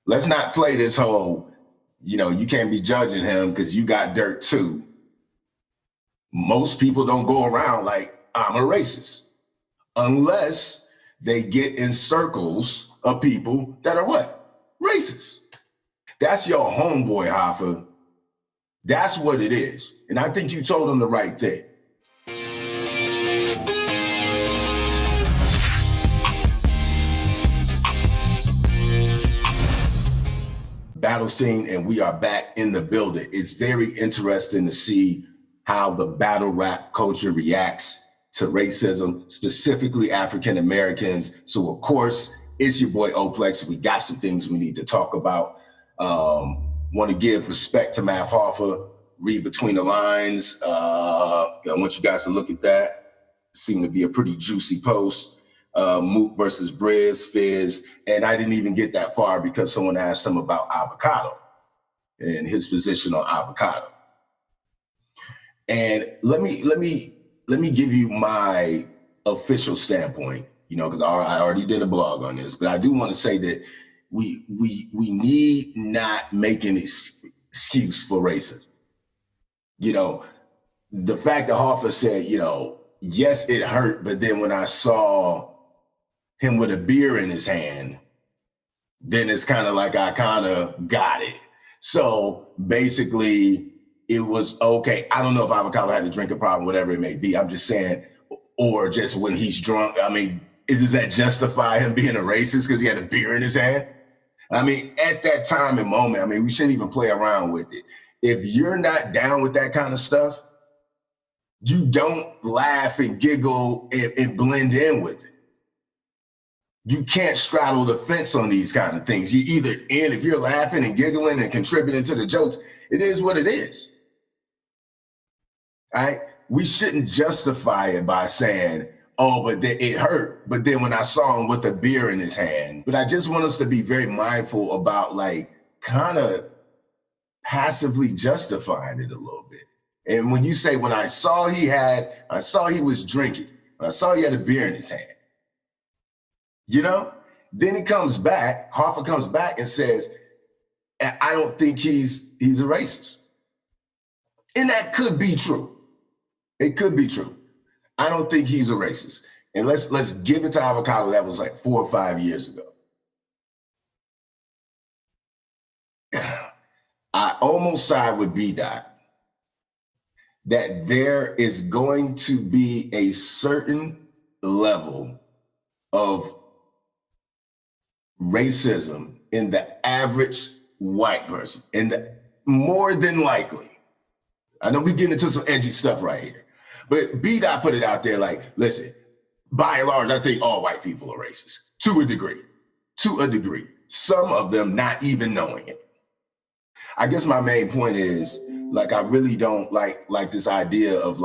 Let's not play this whole, you can't be judging him because you got dirt too. Most people don't go around like, I'm a racist, unless they get in circles of people that are what? Racist. That's your homeboy, Hoffa. That's what it is. And I think you told him the right thing. Battlescene, and we are back in the building. It's very interesting to see how the battle rap culture reacts to racism, specifically African Americans. So of course, it's your boy Oplex. We got some things we need to talk about. Want to give respect to Math Hoffa, read between the lines. I want you guys to look at that. It seemed to be a pretty juicy post. Mook versus Briz, Fizz, and I didn't even get that far because someone asked him about Avocado and his position on Avocado. And let me give you my official standpoint, because I already did a blog on this, but I do want to say that we need not make an excuse for racism. The fact that Hoffa said, yes, it hurt, but then when I saw him with a beer in his hand, then it's kind of like I kind of got it. So basically, it was okay. I don't know if Avocado had a drinking problem, whatever it may be. I'm just saying, or just when he's drunk. I mean, does that justify him being a racist because he had a beer in his hand? I mean, at that time and moment, we shouldn't even play around with it. If you're not down with that kind of stuff, you don't laugh and giggle and blend in with it. You can't straddle the fence on these kind of things. You either in, if you're laughing and giggling and contributing to the jokes, it is what it is. All right? We shouldn't justify it by saying, oh, but it hurt. But then when I saw him with a beer in his hand, but I just want us to be very mindful about kind of passively justifying it a little bit. And when you say, when I saw he was drinking, when I saw he had a beer in his hand, then he comes back, Hoffa comes back and says, I don't think he's a racist. And that could be true. It could be true. I don't think he's a racist. And let's give it to Avocado. That was like 4 or 5 years ago. I almost side with BDOT that there is going to be a certain level of racism in the average white person, more than likely. I know we get into some edgy stuff right here, but BDOT put it out there like, listen, by and large, I think all white people are racist to a degree, some of them not even knowing it. I guess my main point is, I really don't like this idea of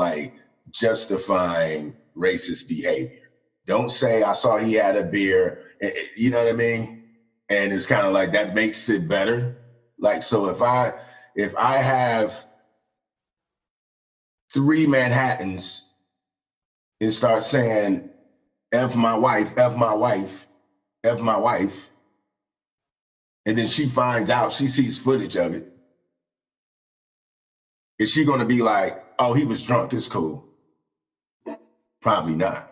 justifying racist behavior. Don't say I saw he had a beer, you know what I mean? And it's kind of like that makes it better. So if I have 3 Manhattans and start saying F my wife, F my wife, F my wife, and then she finds out, she sees footage of it, is she gonna be like, oh, he was drunk, it's cool? Probably not.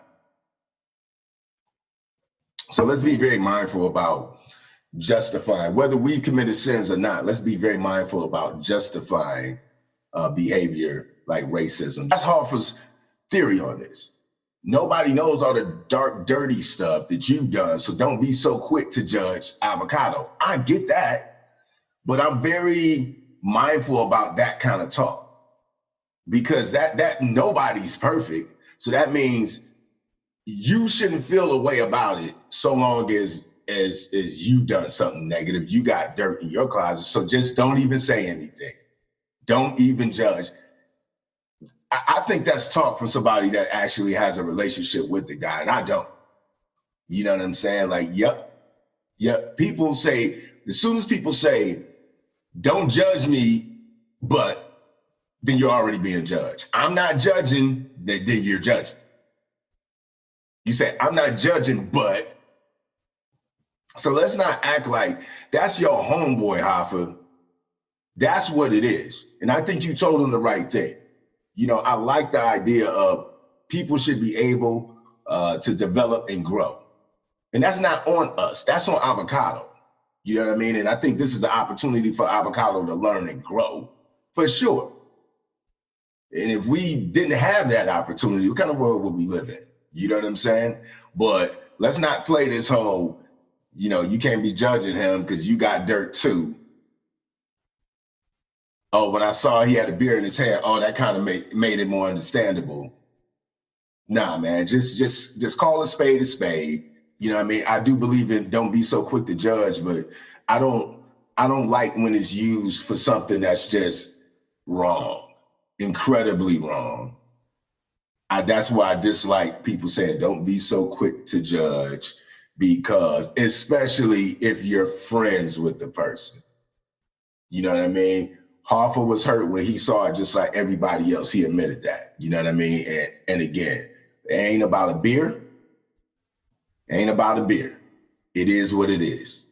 So let's be very mindful about justifying, whether we've committed sins or not, let's be very mindful about justifying behavior like racism. That's Hoffa's theory on this. Nobody knows all the dark, dirty stuff that you've done, so don't be so quick to judge Avocado. I get that, but I'm very mindful about that kind of talk because that nobody's perfect. So that means you shouldn't feel a way about it so long as you done something negative. You got dirt in your closet, so just don't even say anything. Don't even judge. I think that's talk from somebody that actually has a relationship with the guy, and I don't. You know what I'm saying? Yep. People say, as soon as people say, don't judge me, but then you're already being judged. I'm not judging, then you're judging. You say, I'm not judging, but So let's not act like that's your homeboy, Hoffa. That's what it is. And I think you told him the right thing. You know, I like the idea of people should be able to develop and grow. And that's not on us. That's on Avocado. You know what I mean? And I think this is an opportunity for Avocado to learn and grow, for sure. And if we didn't have that opportunity, what kind of world would we live in? You know what I'm saying? But let's not play this whole, you know, you can't be judging him because you got dirt too. Oh, when I saw he had a beer in his hand, oh, that kind of made it more understandable. Nah, man, just call a spade a spade. You know what I mean? I do believe in don't be so quick to judge, but I don't like when it's used for something that's just wrong, incredibly wrong. That's why I dislike people saying don't be so quick to judge, because especially if you're friends with the person. You know what I mean? Hoffa was hurt when he saw it just like everybody else. He admitted that. You know what I mean? And again, it ain't about a beer. It ain't about a beer. It is what it is.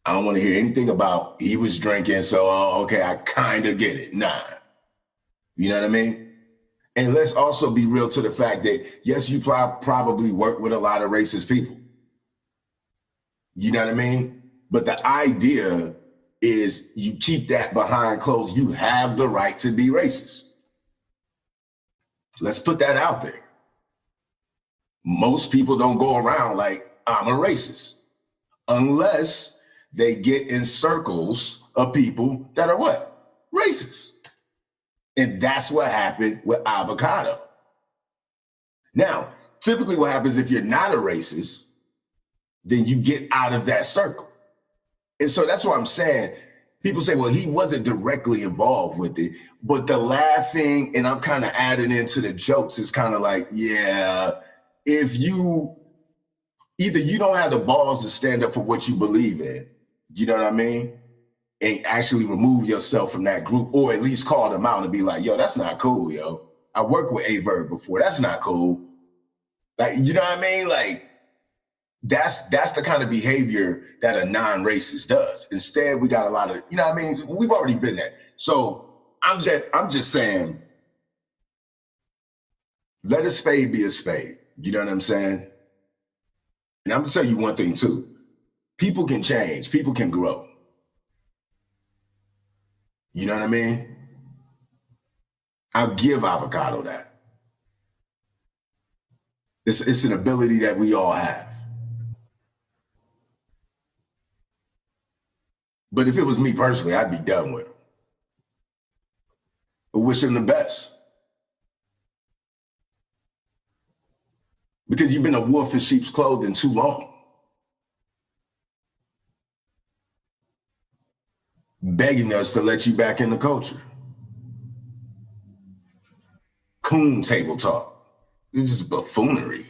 I don't want to hear anything about he was drinking, so okay, I kind of get it. Nah. You know what I mean? And let's also be real to the fact that, yes, you probably work with a lot of racist people. You know what I mean? But the idea is you keep that behind closed. You have the right to be racist. Let's put that out there. Most people don't go around like, I'm a racist, unless they get in circles of people that are what? Racist. And that's what happened with Avocado. Now, typically what happens if you're not a racist, then you get out of that circle. And so that's what I'm saying. People say, well, he wasn't directly involved with it, but the laughing, and I'm kind of adding into the jokes, is kind of like, yeah, if you, either you don't have the balls to stand up for what you believe in, you know what I mean? And actually remove yourself from that group, or at least call them out and be like, yo, that's not cool, yo. I worked with A-Verb before. That's not cool. Like, you know what I mean? Like, that's the kind of behavior that a non-racist does. Instead, we got a lot of, you know what I mean? We've already been there. So I'm just saying, let a spade be a spade. You know what I'm saying? And I'm gonna tell you one thing too. People can change, people can grow. You know what I mean? I'll give Avocado that. It's an ability that we all have. But if it was me personally, I'd be done with him. But wish him the best. Because you've been a wolf in sheep's clothing too long. Begging us to let you back in the culture. Coon table talk. This is buffoonery.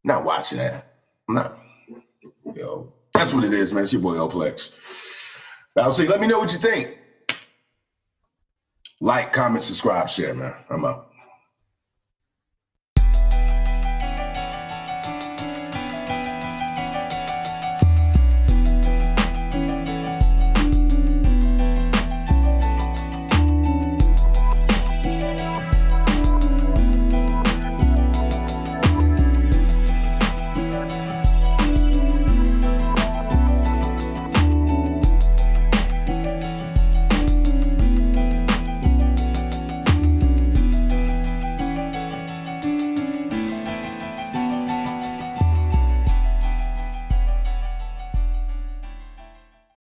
Not watching that. I'm not. Yo, that's what it is, man. It's your boy Oplex. Battlescene, let me know what you think. Like, comment, subscribe, share, man. I'm out.